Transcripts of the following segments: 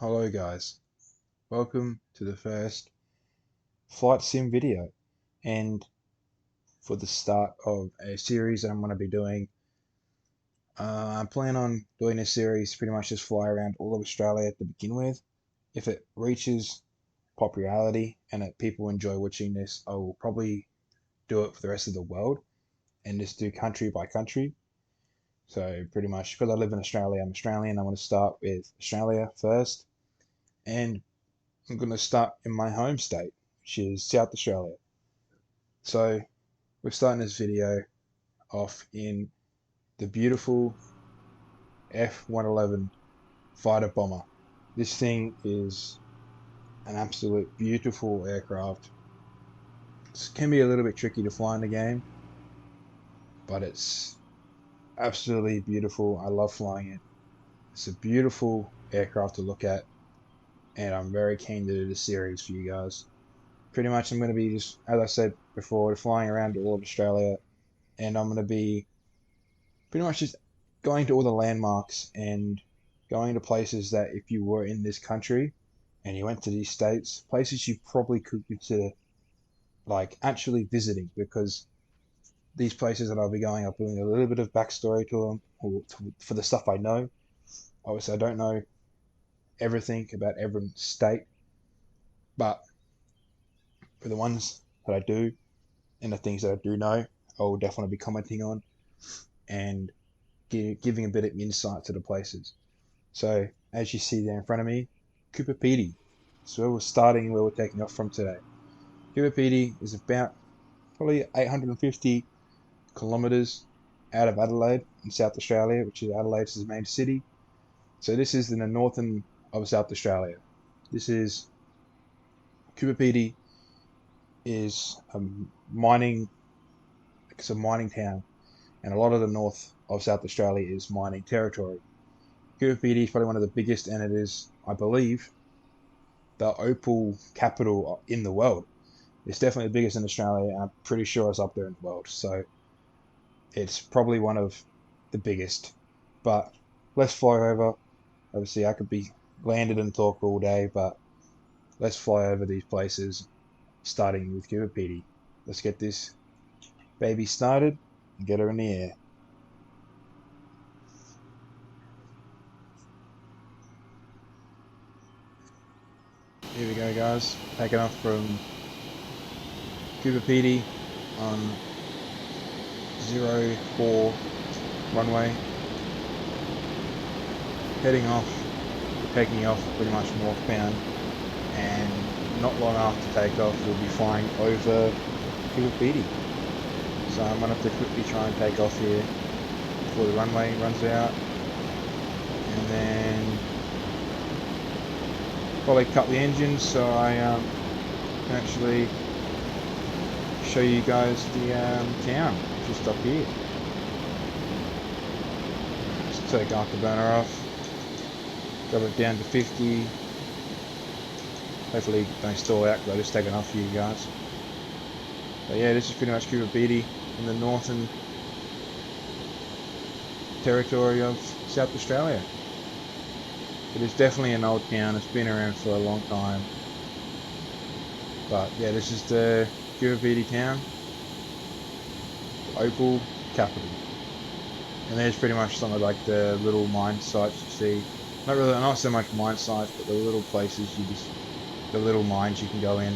Hello guys, welcome to the first flight sim video and for the start of a series that I'm going to be doing. I plan on doing this series pretty much just fly around all of Australia to begin with. If it reaches popularity and that people enjoy watching this, I will probably do it for the rest of the world and just do country by country. So pretty much because I live in Australia, I'm Australian, I want to start with Australia first. And I'm going to start in my home state, which is South Australia. So we're starting this video off in the beautiful F-111 fighter bomber. This thing is an absolute beautiful aircraft. It can be a little bit tricky to fly in the game, but it's absolutely beautiful. I love flying it. It's a beautiful aircraft to look at, and I'm very keen to do this series for you guys. Pretty much I'm going to be just, as I said before, flying around all of Australia, and I'm going to be pretty much just going to all the landmarks and going to places that if you were in this country and you went to these states, places you probably could consider like actually visiting, because these places that I'll be going, I'll be doing a little bit of backstory to them for the stuff I know. Obviously, I don't know everything about every state, but for the ones that I do and the things that I do know, I will definitely be commenting on and giving a bit of insight to the places. So as you see there in front of me, Cooper Pedy. So we're starting where we're taking off from today. Cooper Pedy is about probably 850 kilometres out of Adelaide in South Australia, which is Adelaide's main city. So this is in the northern of South Australia. This is Cooper Pedy is it's a mining town, and a lot of the north of South Australia is mining territory. Cooper Pedy is probably one of the biggest, and it is, I believe, the opal capital in the world. It's definitely the biggest in Australia, and I'm pretty sure it's up there in the world. So it's probably one of the biggest. But let's fly over. Obviously, I could be landed and talk all day, but let's fly over these places, starting with Cooper Pedy. Let's get this baby started and get her in the air. Here we go, guys. Taking off from Cooper Pedy on 04 runway. Heading off, taking off pretty much northbound, and not long after takeoff we'll be flying over Cooper Pedy. So I'm going to have to quickly try and take off here before the runway runs out, and then probably cut the engine so I can actually show you guys the town just up here. Just take off the burner off, drop it down to 50. Hopefully don't stall out because I just taken off for you guys. But yeah, this is pretty much Cooper Pedy in the northern territory of South Australia. It is definitely an old town. It's been around for a long time. But yeah, this is the Cooper Pedy town, the opal capital. And there's pretty much some of like the little mine sites you see. Not so much mine sites, but the little places the little mines you can go in.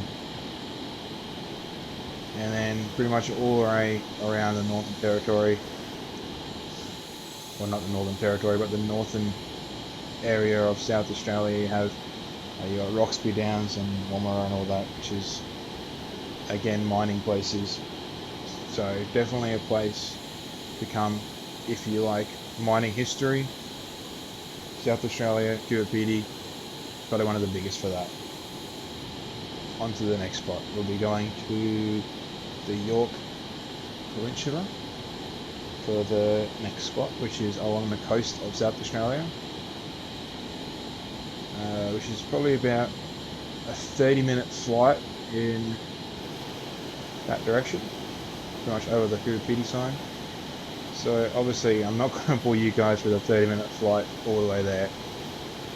And then pretty much all around the Northern Territory. Well, not the Northern Territory, but the northern area of South Australia. You have you got Roxby Downs and Woomera and all that, which is again mining places. So definitely a place to come if you like mining history. South Australia, Cooper Pedy, probably one of the biggest for that. On to the next spot. We'll be going to the York Peninsula for the next spot, which is along the coast of South Australia, which is probably about a 30-minute flight in that direction, pretty much over the Cooper Pedy sign. So obviously I'm not going to bore you guys with a 30-minute flight all the way there,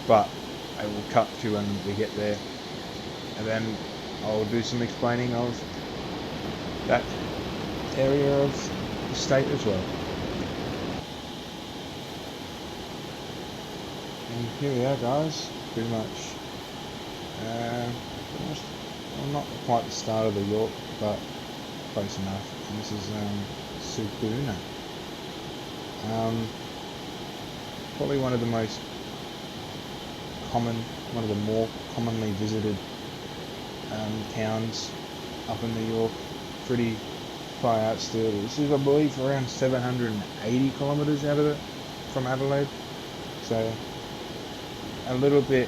but I will cut to when we get there, and then I'll do some explaining of that area of the state as well. And here we are, guys, pretty much, well, not quite the start of the York, but close enough. And this is Sukuna. Probably one of the more commonly visited towns up in New York. Pretty far out still. This is, I believe, around 780 kilometers out of it from Adelaide. So a little bit,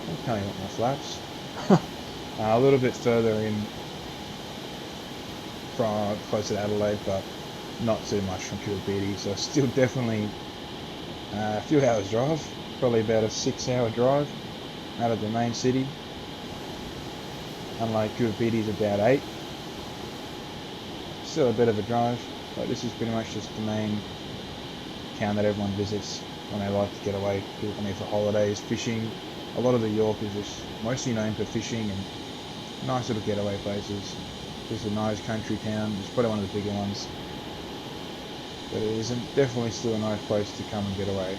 I'm telling you what my flaps. A little bit further in from closer to Adelaide, but not too much from Kiribati. So still definitely a few hours drive, probably about a 6-hour drive out of the main city. Unlike Kiribati is about 8. Still a bit of a drive, but this is pretty much just the main town that everyone visits when they like to get away. People come here for holidays, fishing. A lot of the York is just mostly known for fishing and nice little getaway places. Just a nice country town. It's probably one of the bigger ones. But it is definitely still a nice place to come and get away.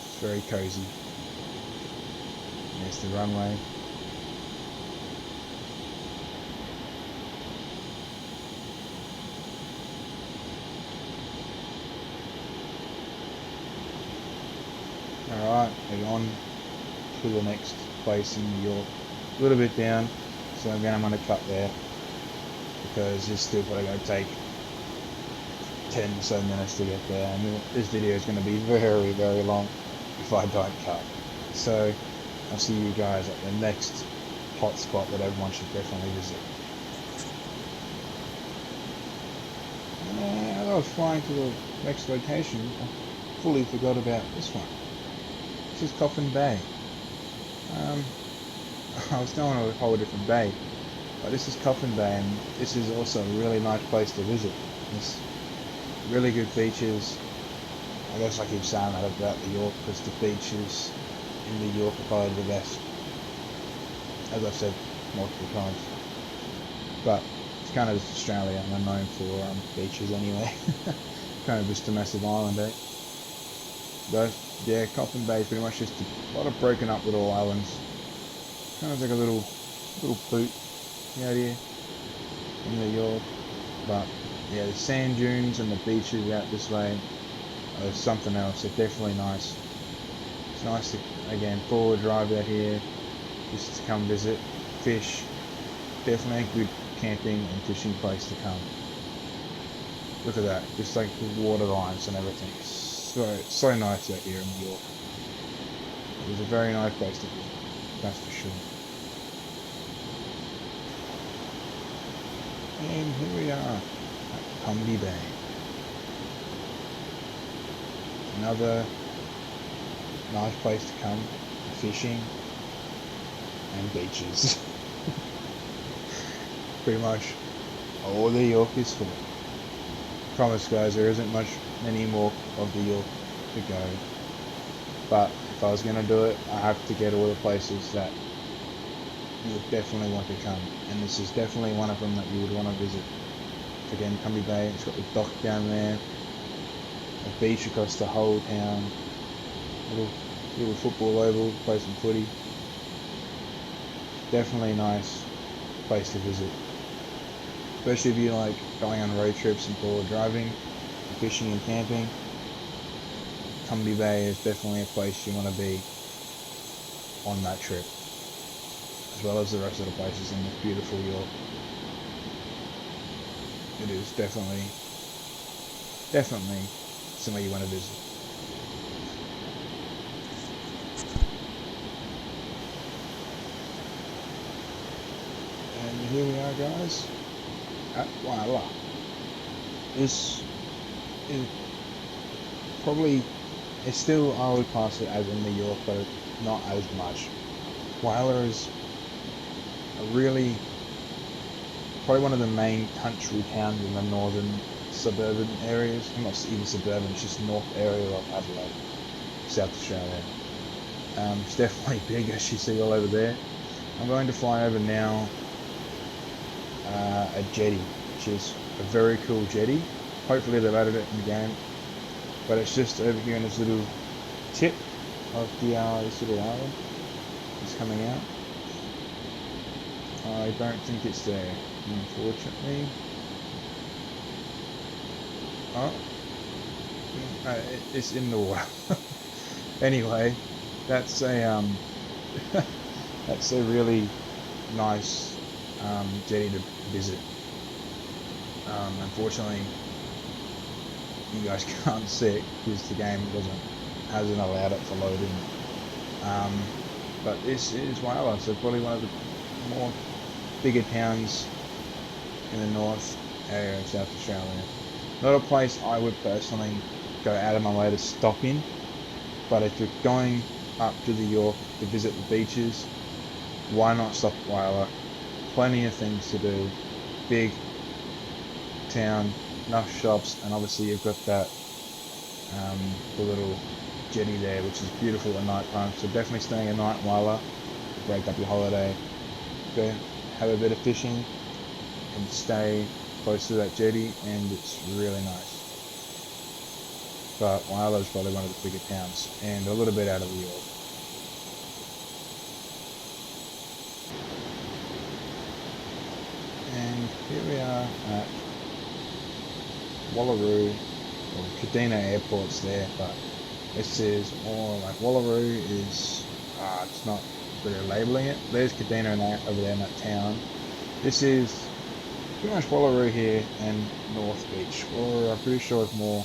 It's very cozy. There's the runway. Alright, we're on to the next place in New York. A little bit down, so again I'm going to cut there because it's still probably going to take 10 or so minutes to get there, and this video is going to be very, very long if I don't cut. So I'll see you guys at the next hot spot that everyone should definitely visit. As I was flying to the next location, I fully forgot about this one. This is Coffin Bay. I was going to a whole different bay, but this is Coffin Bay, and this is also a really nice place to visit. There's really good beaches. I guess I keep saying that about New York because the beaches in New York are probably the best, as I've said multiple times. But it's kind of just Australia, and I'm known for beaches anyway. Kind of just a massive island, eh? But yeah, Coffin Bay is pretty much just a lot of broken up little islands. Kind of like a little boot out here in New York. But yeah, the sand dunes and the beaches out this way are something else. They're definitely nice. It's nice to, again, forward drive out here just to come visit, fish. Definitely a good camping and fishing place to come. Look at that, just like the water lines and everything. So nice out here in New York. It was a very nice place to visit, that's for sure. And here we are at Comedy Bay. Another nice place to come for fishing and beaches. Pretty much all the York is full. Promise guys, there isn't many more of the York to go. But if I was going to do it, I have to get all the places that you would definitely want to come. And this is definitely one of them that you would want to visit. Again, Comedy Bay, it's got the dock down there, a beach across the whole town, little football oval, play some footy. Definitely a nice place to visit. Especially if you like going on road trips and forward driving, fishing and camping. Comedy Bay is definitely a place you want to be on that trip, as well as the rest of the places in this beautiful York. It is definitely somewhere you want to visit. And here we are, guys, at Whyalla. This is probably, it's still, I would class it as in New York, but not as much. Whyalla is probably one of the main country towns in the northern suburban areas. Not even suburban, it's just north area of Adelaide. South Australia. It's definitely big, as you see all over there. I'm going to fly over now a jetty, which is a very cool jetty. Hopefully they've added it in the game, but it's just over here in this little tip of the this little island. It's coming out. I don't think it's there, unfortunately. Oh, it's in the water. Anyway, that's a that's a really nice jetty to visit. Unfortunately, you guys can't see it because the game hasn't allowed it to load in. But this is Whyalla, so probably one of the more bigger towns in the north area of South Australia. Not a place I would personally go out of my way to stop in, but if you're going up to the York to visit the beaches, why not stop at Whyalla? Plenty of things to do. Big town, enough shops, and obviously you've got that the little jetty there, which is beautiful at night time. So definitely staying a night in Whyalla to break up your holiday. Go have a bit of fishing and stay close to that jetty, and it's really nice. But Whyalla is probably one of the bigger towns, and a little bit out of the York. And here we are at Wallaroo, or Kadina Airport's there, but this is more like Wallaroo is, it's not really labeling it. There's Kadina over there in that town. This is pretty much Wallaroo here and North Beach. Wallaroo, I'm pretty sure it's more,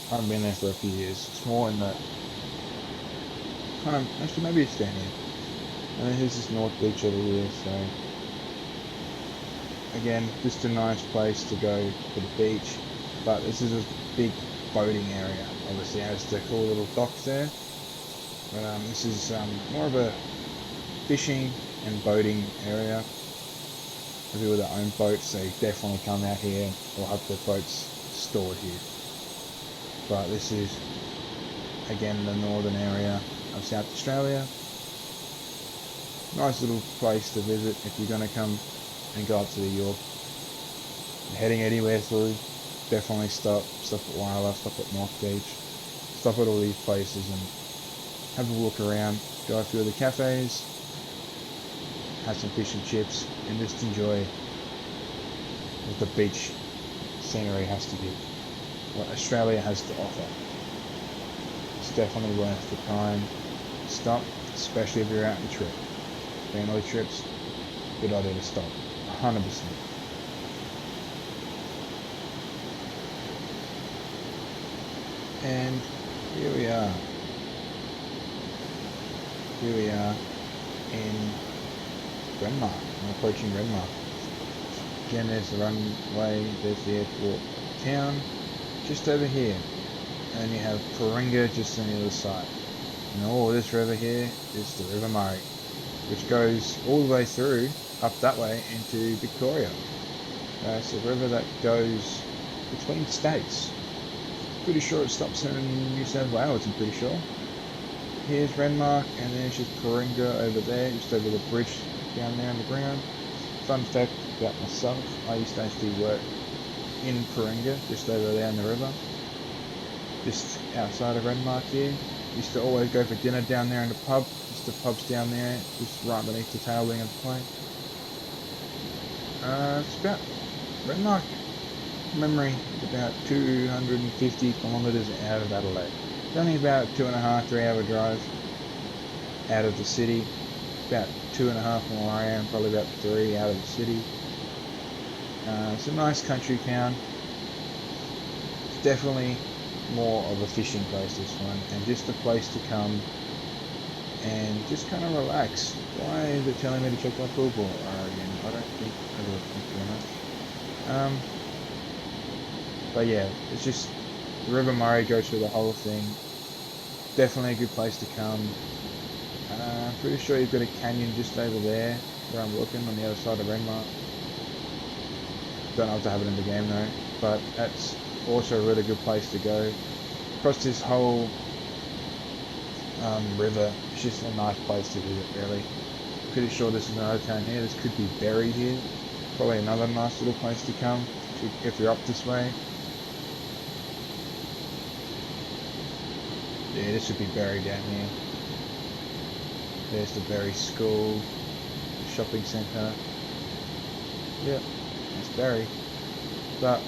I haven't been there for a few years. It's more in the, kind of, actually maybe it's down here. And then here's this North Beach over here, so. Again, just a nice place to go to the beach. But this is a big boating area. Obviously has the cool little docks there. But this is more of a fishing and boating area. People with their own boats, they definitely come out here or have their boats stored here. But this is, again, the northern area of South Australia. Nice little place to visit if you're going to come and go up to the York. Heading anywhere through, definitely stop at Whyalla, stop at North Beach, stop at all these places and have a look around, go a few of the cafes, have some fish and chips, and just enjoy what the beach scenery has to give, what Australia has to offer. It's definitely worth the time to stop, especially if you're out on a trip. Family trips, good idea to stop, 100%. And here we are. Here we are in Renmark. I'm approaching Renmark. Again, there's the runway, there's the airport town, just over here. And you have Coringa just on the other side. And all this river here is the River Murray, which goes all the way through, up that way, into Victoria. It's a river that goes between states. Pretty sure it stops in New South Wales, I'm pretty sure. Here's Renmark, and then it's just Coringa over there, just over the bridge down there on the ground. Fun fact about myself, I used to actually work in Coringa, just over there on the river. Just outside of Renmark here. Used to always go for dinner down there in the pub. Just the pub's down there, just right beneath the tail wing of the plane. It's about Renmark. Memory, about 250 kilometres out of Adelaide. It's only about 2.5, 3 hour drive out of the city. About 2.5 from where I am, probably about 3 out of the city. It's a nice country town. It's definitely more of a fishing place, this one, and just a place to come and just kind of relax. Why is it telling me to check my pool ball again? I don't think I will think too much. But yeah, it's just the River Murray goes through the whole thing. Definitely a good place to come. I'm pretty sure you've got a canyon just over there where I'm looking on the other side of Renmark. Don't know if they have it in the game though, but that's also a really good place to go. Across this whole river. It's just a nice place to visit, really. Pretty sure there's another town here. This could be Berry here. Probably another nice little place to come if you're up this way. Yeah, this would be Berry down here. There's the Berry School, shopping centre. Yep, it's Berry. But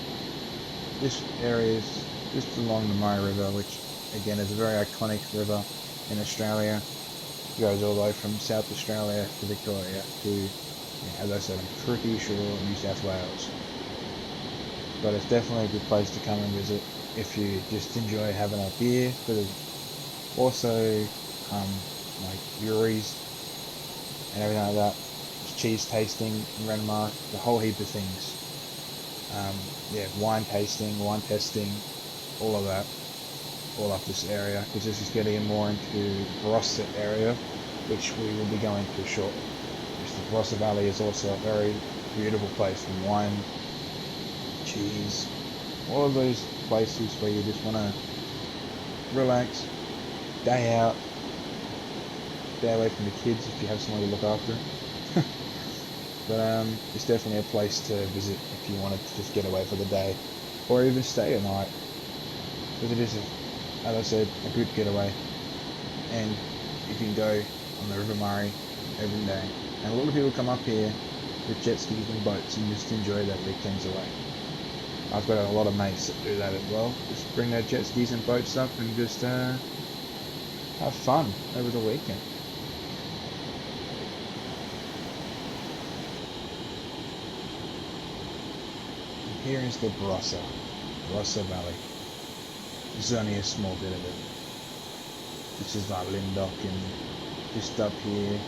this area is just along the Murray River, which again is a very iconic river in Australia. It goes all the way from South Australia to Victoria to, yeah, as I said, I'm pretty sure New South Wales. But it's definitely a good place to come and visit if you just enjoy having a beer. But there's also like breweries and everything like that. There's cheese tasting in Renmark, a whole heap of things. Yeah, wine tasting, wine testing, all of that, all up this area, because this is getting more into Barossa area, which we will be going to shortly. The Barossa Valley is also a very beautiful place for wine, cheese, all of those places where you just want to relax, day out, stay away from the kids if you have someone to look after. But it's definitely a place to visit if you wanted to just get away for the day, or even stay a night, because it is, as I said, a good getaway, and you can go on the River Murray every day. And a lot of people come up here with jet skis and boats and just enjoy their weekends away. I've got a lot of mates that do that as well. Just bring their jet skis and boats up and just have fun over the weekend. And here is the Barossa Valley. This is only a small bit of it. This is like Lindock, and just up here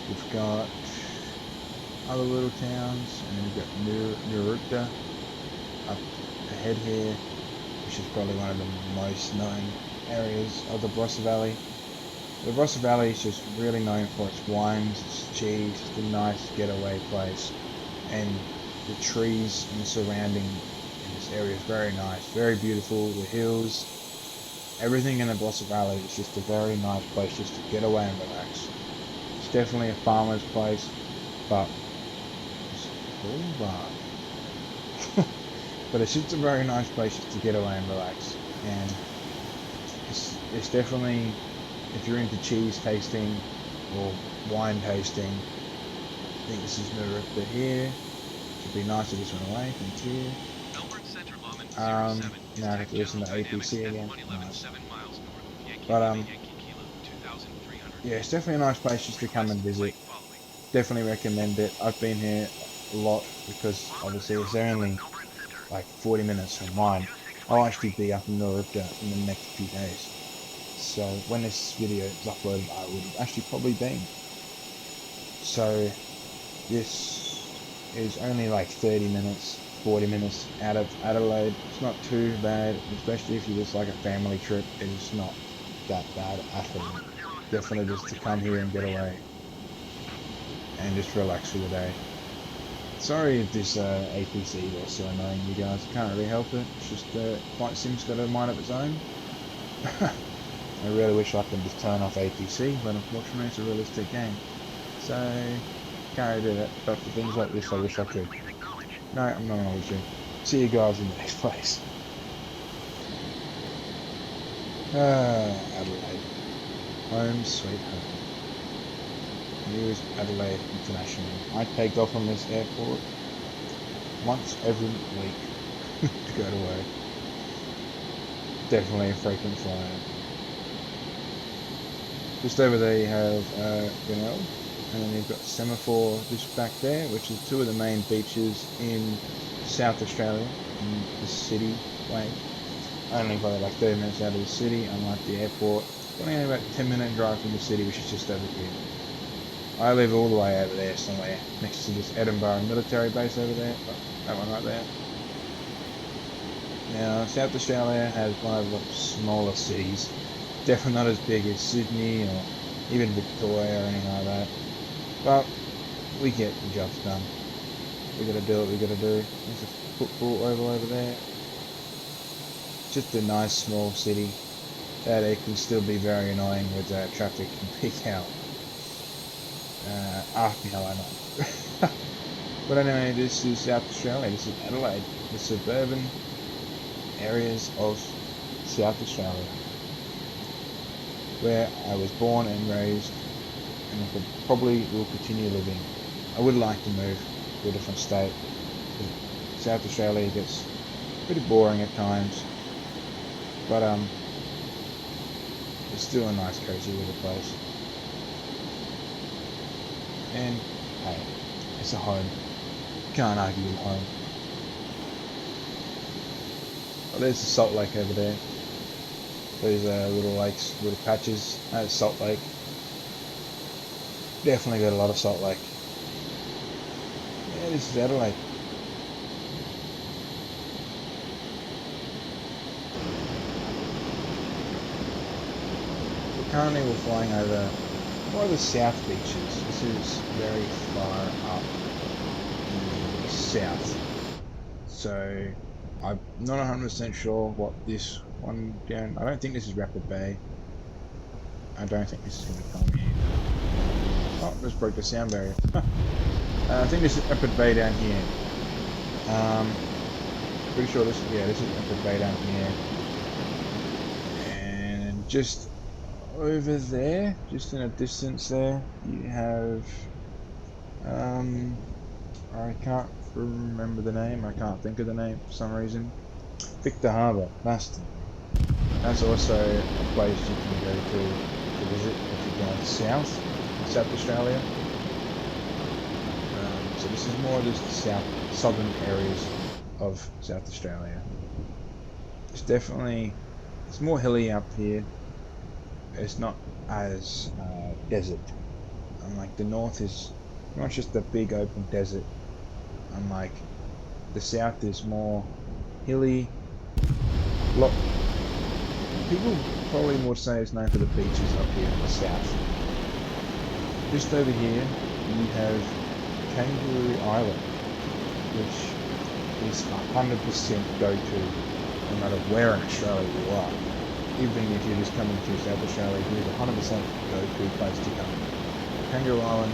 we've got other little towns, and then we've got Nurukta up ahead here, which is probably one of the most known areas of the Barossa Valley. The Barossa Valley is just really known for its wines, its cheese, it's a nice getaway place, and the trees and the surrounding in this area is very nice, very beautiful. The hills, everything in the Barossa Valley is just a very nice place just to get away and relax. It's definitely a farmer's place, but but it's just a very nice place just to get away and relax. And it's definitely, if you're into cheese tasting or wine tasting, I think this is Nurukta here. Should be nice to just run away. Thank you. Now I have to listen to APC again. Nice. But yeah, it's definitely a nice place just to come and visit. Definitely recommend it. I've been here a lot because obviously it's only like 40 minutes from mine. I'll actually be up in Nurukta in the next few days. So when this video is uploaded, I would have actually probably been. So this is only like 30 minutes, 40 minutes out of Adelaide. It's not too bad, especially if you just like a family trip. It's not that bad at all. Definitely just to come here and get away and just relax for the day. Sorry if this APC was so annoying you guys, can't really help it. It's just Flight Sim's got a mind of its own. I really wish I could just turn off APC, but unfortunately it's a realistic game. So, can't really do that, but for things like this I wish I could. No, I'm not going to. See you guys in the next place. Adelaide. Home sweet home. Here's Adelaide International. I take off from this airport once every week to go to work. Definitely a frequent flyer. Just over there you have Grinnell, and then you've got Semaphore just back there, which is two of the main beaches in South Australia, in the city way. Only probably like 30 minutes out of the city, unlike the airport. Only about 10-minute drive from the city, which is just over here. I live all the way over there somewhere, next to this Edinburgh military base over there, that one right there. Now, South Australia has one of the smaller cities, definitely not as big as Sydney or even Victoria or anything like that, but we get the jobs done. We gotta do what we gotta do. There's a football oval over there. Just a nice small city. that it can still be very annoying with traffic in peak hour. After hour, not. But anyway, this is South Australia. This is Adelaide, the suburban areas of South Australia, where I was born and raised, and I probably will continue living. I would like to move to a different state. South Australia gets pretty boring at times, but it's still a nice, cozy little place. And hey, it's a home. Can't argue with home. Oh, there's the Salt Lake over there. These little lakes, little patches. That's Salt Lake. Definitely got a lot of Salt Lake. Yeah, this is Adelaide. So currently we're flying over more of the south beaches. This is very far up in the south. So I'm not 100% sure what this one down. I don't think this is Rapid Bay. I don't think this is going to come in. Oh, just broke the sound barrier. I think this is Rapid Bay down here. Pretty sure this is Rapid Bay down here. And just over there, just in a distance there, you have I can't remember the name. I can't think of the name for some reason. Victor Harbour. That's also a place you can go to visit if you're going south, South Australia. So this is more just the southern areas of South Australia. It's more hilly up here. It's not as desert. Unlike the north is not just a big open desert. Unlike the south is more hilly. People probably would say it's known for the beaches up here in the south. Just over here you have Kangaroo Island, which is 100% go-to no matter where in Australia you are. Even if you're just coming to South Australia, it is 100% go-to place to come. Kangaroo Island,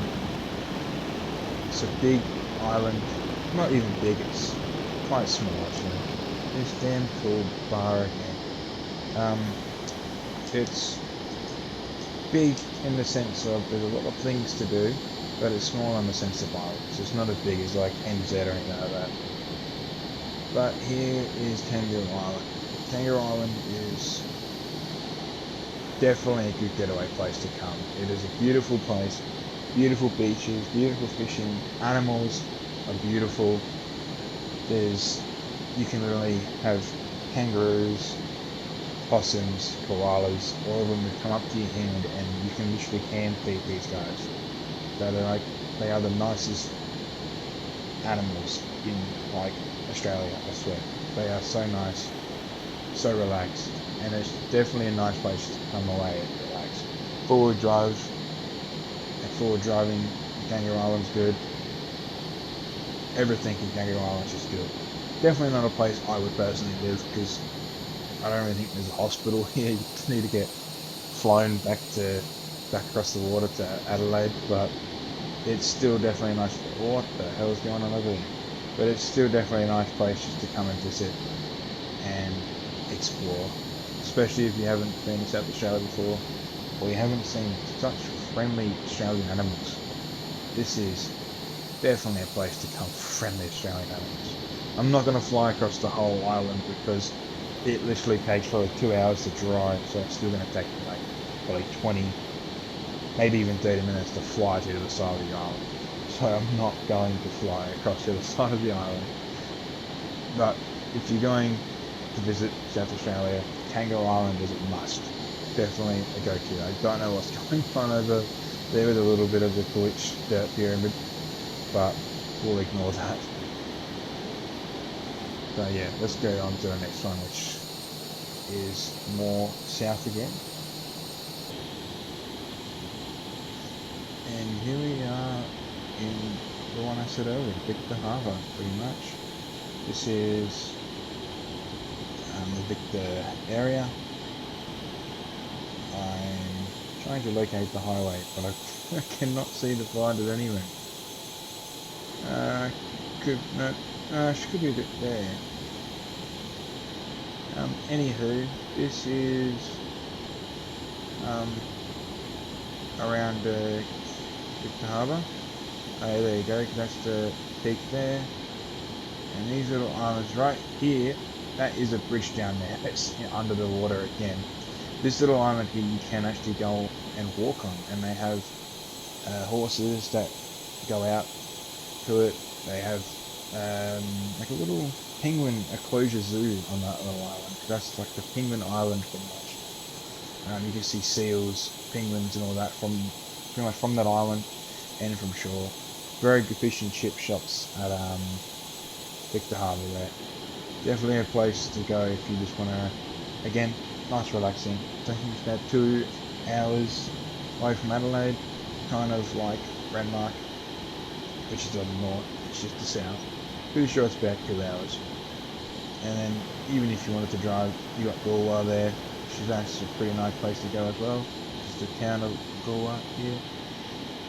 it's a big island, not even big, it's quite small actually. It's damn cool bar again. It's big in the sense of there's a lot of things to do, but it's small in the sense of islands. It's not as big as like NZ or anything like that. But here is Kangaroo Island. Kangaroo Island is definitely a good getaway place to come. It is a beautiful place, beautiful beaches, beautiful fishing, animals are beautiful. You can literally have kangaroos, possums, koalas, all of them will come up to your hand and you can literally hand feed these guys. They are the nicest animals in like Australia, I swear. They are so nice, so relaxed, and it's definitely a nice place to come away and relax. Forward driving, Kangaroo Island's good. Everything in Kangaroo Island's just good. Definitely not a place I would personally live because I don't really think there's a hospital here. You need to get flown back across the water to Adelaide, but it's still definitely a nice. What the hell is going on over there? But it's still definitely a nice place just to come and visit and explore, especially if you haven't been to South Australia before or you haven't seen such friendly Australian animals. This is definitely a place to come for friendly Australian animals. I'm not going to fly across the whole island because it literally takes probably 2 hours to drive, so it's still going to take me like probably 20, maybe even 30 minutes to fly to the side of the island. So I'm not going to fly across to the side of the island. But if you're going to visit South Australia, Kangaroo Island is a must. Definitely a go-to. I don't know what's going on over there with a little bit of the glitch dirt pyramid, but we'll ignore that. So yeah, let's go on to the next one, which is more south again. And here we are in the one I said earlier, Victor Harbour, pretty much. This is the Victor area. Trying to locate the highway, but I cannot seem to find it anywhere. She could be a bit there. Anywho, this is around Victor Harbour. There you go, that's the peak there. And these little islands right here, that is a bridge down there. It's under the water again. This little island here you can actually go and walk on, and they have horses that go out to it. They have like a little penguin enclosure zoo on that little island. That's like the penguin island pretty much. You can see seals, penguins and all that from pretty much from that island and from shore. Very good fish and chip shops at Victor Harbour there. Definitely a place to go if you just want to, again, nice relaxing. I think it's about 2 hours away from Adelaide, kind of like Renmark, which is on the north, it's just the south. Pretty sure it's about 2 hours. And then even if you wanted to drive, you got Galway there, which is actually a pretty nice place to go as well. Just the town of Galway here.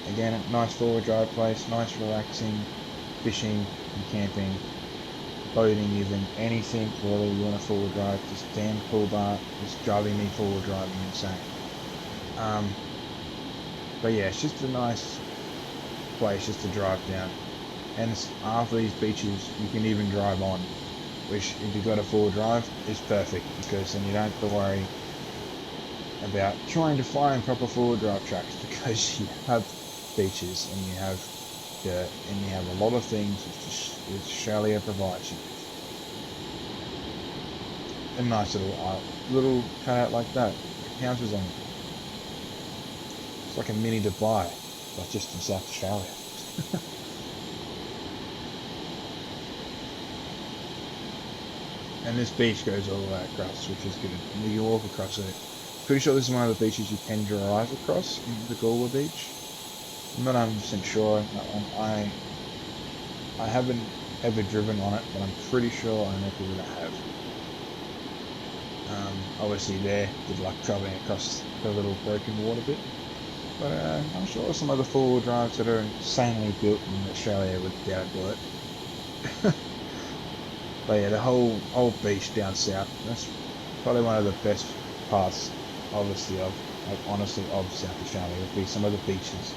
Again, a nice four-wheel drive place, nice relaxing, fishing and camping, boating even, anything really you want a four-wheel drive, just damn cool bar, just driving me four-wheel driving insane. But yeah, it's just a nice place just to drive down. And it's, half of these beaches you can even drive on, which if you've got a four-wheel drive is perfect, because then you don't have to worry about trying to find proper four-wheel drive tracks, because you have beaches and you have dirt and you have a lot of things which Australia provides you with. A nice little cutout like that, houses on it. It's like a mini Dubai, but just in South Australia. And this beach goes all the way across, which is good. And you can walk across it. Pretty sure this is one of the beaches you can drive across, the Galway beach. I'm not 100% sure on that one. I haven't ever driven on it, but I'm pretty sure I know people that have. Obviously there, good luck travelling across the little broken water bit. But I'm sure some other four-wheel drives that are insanely built in Australia would be able to do it. But yeah, the whole beach down south, that's probably one of the best parts, obviously, of South Australia, would be some of the beaches.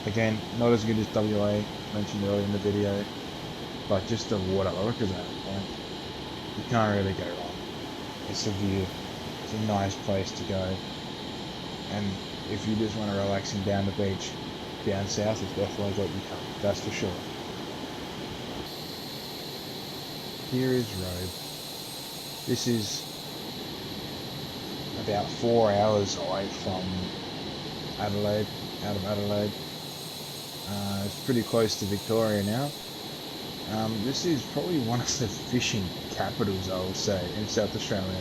Again, not as good as WA, mentioned earlier in the video, but just the water, look at that, like, you can't really go wrong. It's a view, it's a nice place to go, and if you just want to relaxing down the beach, down south is definitely got you covered, that's for sure. Here is Robe. This is about 4 hours away from Adelaide, out of Adelaide. It's pretty close to Victoria now. This is probably one of the fishing capitals, I would say, in South Australia.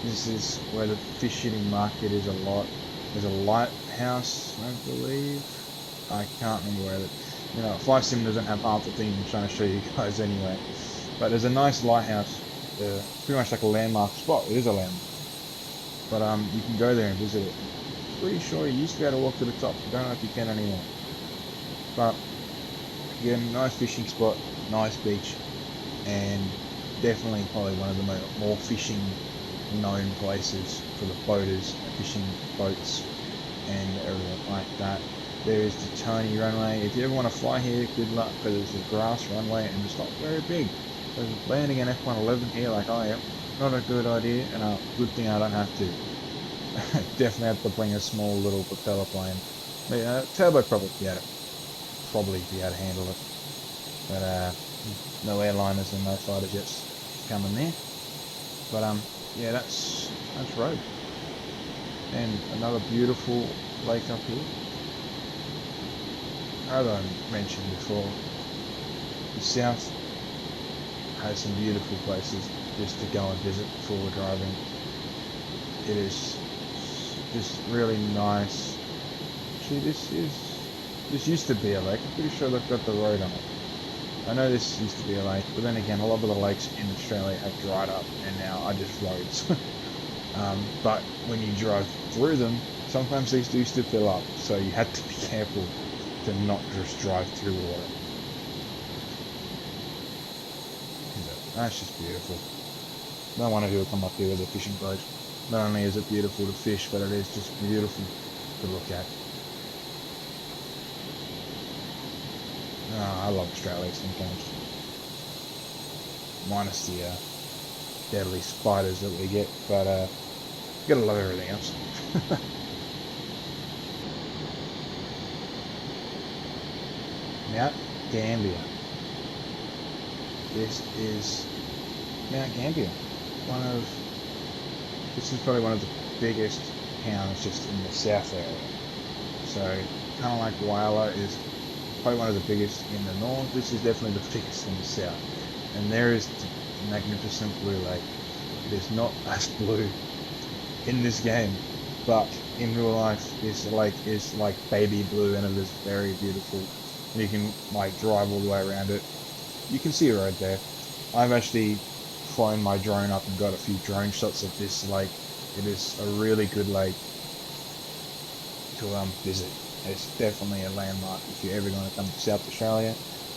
This is where the fishing market is a lot. There's a lighthouse, I believe. I can't remember where it. You know, Fly Sim doesn't have half the things I'm trying to show you guys anyway. But there's a nice lighthouse, pretty much like a landmark spot. It is a landmark. But you can go there and visit it. Pretty sure you used to be able to walk to the top. I don't know if you can anymore. But again, nice fishing spot, nice beach, and definitely probably one of the more fishing known places for the boaters, fishing boats and everything like that. There is the Tony runway. If you ever want to fly here, good luck, because it's a grass runway and it's not very big. So landing an F-111 here like I am, not a good idea, and a good thing I don't have to. Definitely have to bring a small little propeller plane. Turbo probably be able to handle it. But no airliners and no fighter jets coming there. But yeah, that's Robe. And another beautiful lake up here. As I mentioned before, the south has some beautiful places just to go and visit before we're driving. It is just really nice. Actually, this used to be a lake. I'm pretty sure they've got the road on it. I know this used to be a lake, but then again, a lot of the lakes in Australia have dried up and now are just roads. But when you drive through them, sometimes these do still fill up, so you had to be careful to not just drive through water. That's just beautiful. No wonder who will come up here with a fishing boat. Not only is it beautiful to fish, but it is just beautiful to look at. Oh, I love Australia sometimes. Minus the deadly spiders that we get, but you gotta love everything else. Mount Gambier. This is Mount Gambier. This is probably one of the biggest towns just in the south area. So kind of like Whyalla is probably one of the biggest in the north. This is definitely the biggest in the south. And there is the magnificent blue lake. It is not as blue in this game, but in real life this lake is like baby blue, and it is very beautiful. And you can like drive all the way around it. You can see it right there. I've actually flown my drone up and got a few drone shots of this lake. It is a really good lake to visit. It's definitely a landmark. If you're ever going to come to South Australia,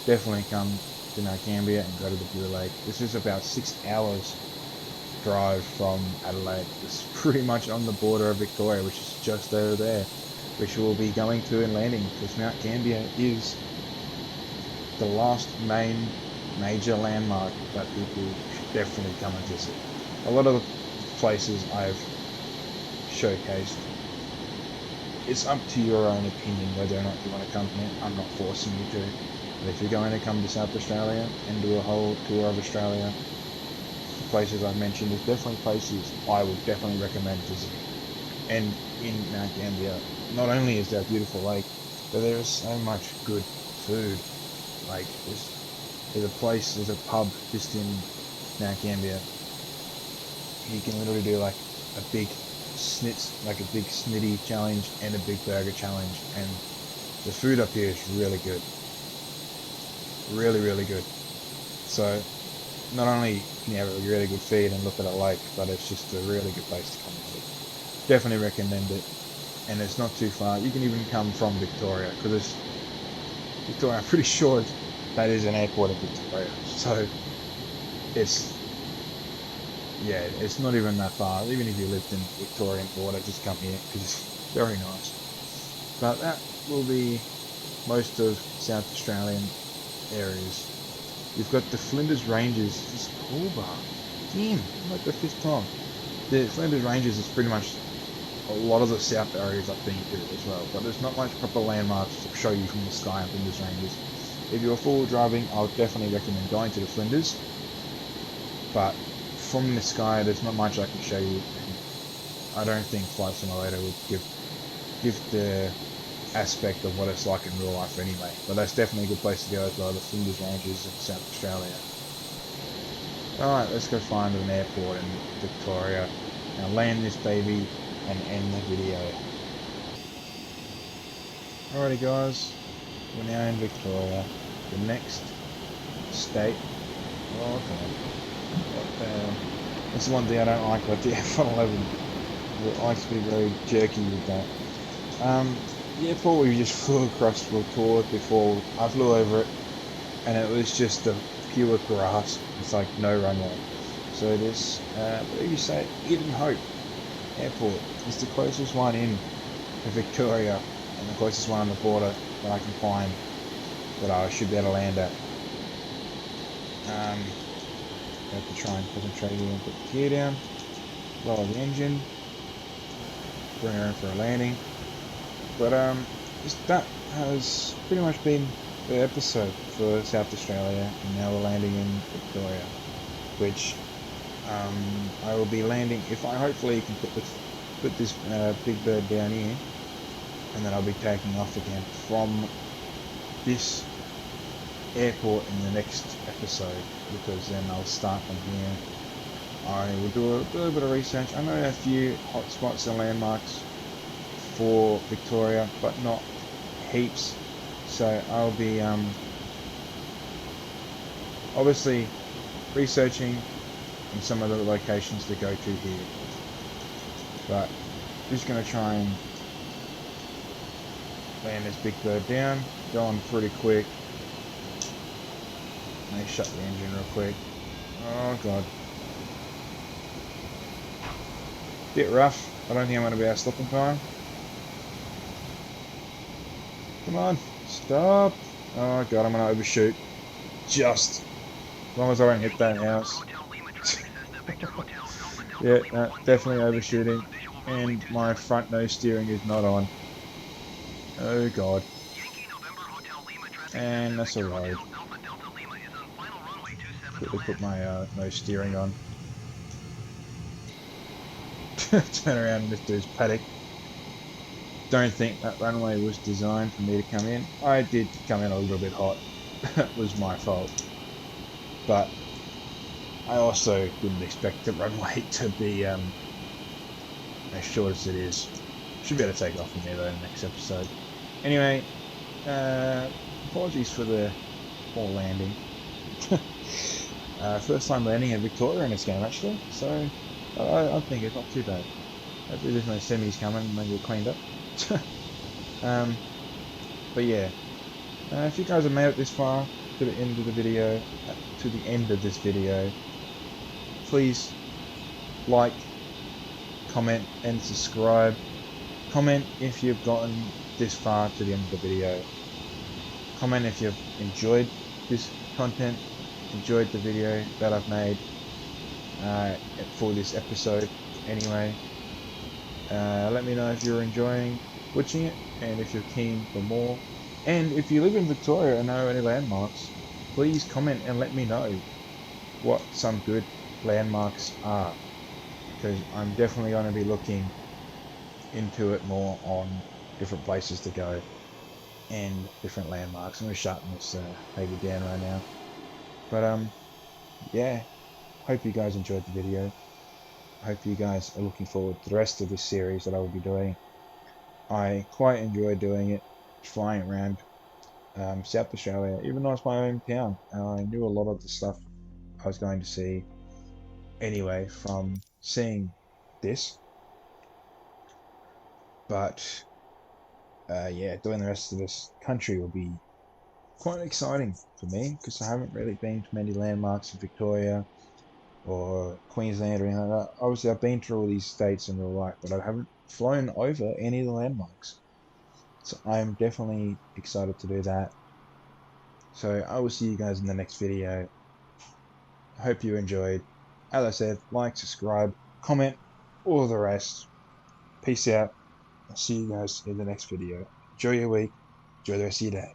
definitely come to Mount Gambier and go to the Blue Lake. This is about 6 hours drive from Adelaide. It's pretty much on the border of Victoria, which is just over there, which we'll be going to and landing, because Mount Gambier is the last major landmark that people should definitely come and visit. A lot of the places I've showcased, it's up to your own opinion whether or not you want to come here. I'm not forcing you to. But if you're going to come to South Australia and do a whole tour of Australia, the places I've mentioned is definitely places I would definitely recommend visiting. And in Mount Gambier, not only is there a beautiful lake, but there is so much good food. Like there's a pub just in Mount Gambier. You can literally do like a big snitty challenge and a big burger challenge, and the food up here is really good. Really good. So not only can you have a really good feed and look at a lake, but it's just a really good place to come and visit. Definitely recommend it. And it's not too far. You can even come from Victoria, because it's Victoria, I'm pretty sure that is an airport in Victoria. So it's not even that far. Even if you lived in Victorian border, just come here, because it's very nice. But that will be most of South Australian areas. You've got the Flinders Ranges. This cool bar. Damn, like the 5th time. The Flinders Ranges is pretty much a lot of the south areas I've been to as well, but there's not much proper landmarks to show you from the sky in Flinders Ranges. If you're full driving, I would definitely recommend going to the Flinders, but from the sky there's not much I can show you. I don't think Flight Simulator would give the aspect of what it's like in real life anyway, but that's definitely a good place to go as well, the Flinders Ranges in South Australia. Alright, let's go find an airport in Victoria. Now land this baby and end the video. Alrighty guys, we're now in Victoria. The next state. Oh god. What the hell? That's the one thing I don't like about the F-111. It likes to be very jerky with that. The airport we just flew across for a tour before, I flew over it, and it was just the pure grass. It's like no runway. So this, what do you say, Eden Hope Airport is the closest one in to Victoria, and the closest one on the border that I can find that I should be able to land at. I have to try and concentrate here and put the gear down, lower the engine, bring her in for a landing. But that has pretty much been the episode for South Australia, and now we're landing in Victoria, which I will be landing, if I hopefully can put this big bird down here, and then I'll be taking off again from this airport in the next episode, because then I'll start from here. I will do a little bit of research. I know a few hot spots and landmarks for Victoria, but not heaps, so I'll be obviously researching in some of the locations to go to here, but just going to try and Laying this big bird down, going pretty quick. Let me shut the engine real quick. Oh god. Bit rough. I don't think I'm going to be able to stop in time. Come on, stop. Oh god, I'm going to overshoot. Just. As long as I don't hit that house. Yeah, no, definitely overshooting. And my front nose steering is not on. Oh god. And that's a road. Quickly put my nose steering on. Turn around in this dude's paddock. Don't think that runway was designed for me to come in. I did come in a little bit hot. That was my fault. But I also didn't expect the runway to be as short as it is. Should be able to take off from there though in the next episode. Anyway, apologies for the poor landing. First time landing in Victoria in this game actually, so I think it's not too bad. Hopefully there's no semis coming and they get cleaned up. But yeah, if you guys have made it this far to the end of the video, please like, comment, and subscribe. Comment if you've gotten this far to the end of the video. Comment if you've enjoyed this content, enjoyed the video that I've made for this episode anyway. Let me know if you're enjoying watching it and if you're keen for more. And if you live in Victoria and know any landmarks, please comment and let me know what some good landmarks are, because I'm definitely going to be looking into it more on different places to go and different landmarks. I'm going to shut this baby down right now. But yeah, hope you guys enjoyed the video. I hope you guys are looking forward to the rest of this series that I will be doing. I quite enjoy doing it, flying around South Australia, even though it's my hometown. I knew a lot of the stuff I was going to see anyway from seeing this. But yeah, doing the rest of this country will be quite exciting for me because I haven't really been to many landmarks in Victoria or Queensland or anything like that. Obviously, I've been to all these states in real life, but I haven't flown over any of the landmarks. So I'm definitely excited to do that. So I will see you guys in the next video. I hope you enjoyed. As I said, like, subscribe, comment, all the rest. Peace out. I'll see you guys in the next video. Enjoy your week. Enjoy the rest of your day.